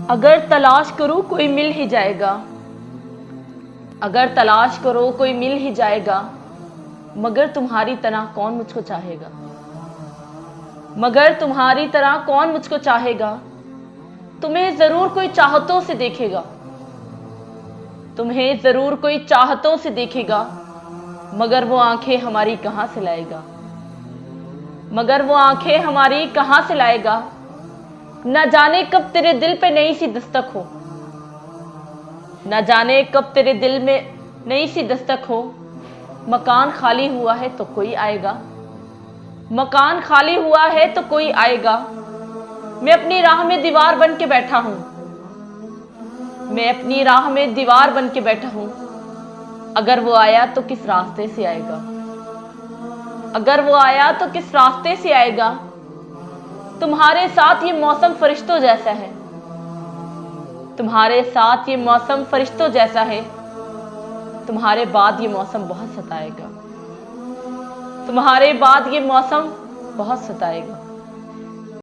अगर तलाश करूं कोई मिल ही जाएगा, अगर तलाश करो कोई मिल ही जाएगा, मगर तुम्हारी तरह कौन मुझको चाहेगा, मगर तुम्हारी तरह कौन मुझको चाहेगा। तुम्हें जरूर कोई चाहतों से देखेगा, तुम्हें जरूर कोई चाहतों से देखेगा, मगर वो आंखें हमारी कहां से लाएगा, मगर वो आंखें हमारी कहां से लाएगा। न जाने कब तेरे दिल पे नई सी दस्तक हो, न जाने कब तेरे दिल में नई सी दस्तक हो। मकान खाली हुआ है तो कोई आएगा, मकान खाली हुआ है तो कोई आएगा। मैं अपनी राह में दीवार बन के बैठा हूं, मैं अपनी राह में दीवार बन के बैठा हूं। अगर वो आया तो किस रास्ते से आएगा, अगर वो आया तो किस रास्ते से आएगा। तुम्हारे साथ ये मौसम फरिश्तों जैसा है, तुम्हारे साथ ये मौसम फरिश्तों जैसा है। तुम्हारे बाद ये मौसम बहुत सताएगा, तुम्हारे बाद ये मौसम बहुत सताएगा।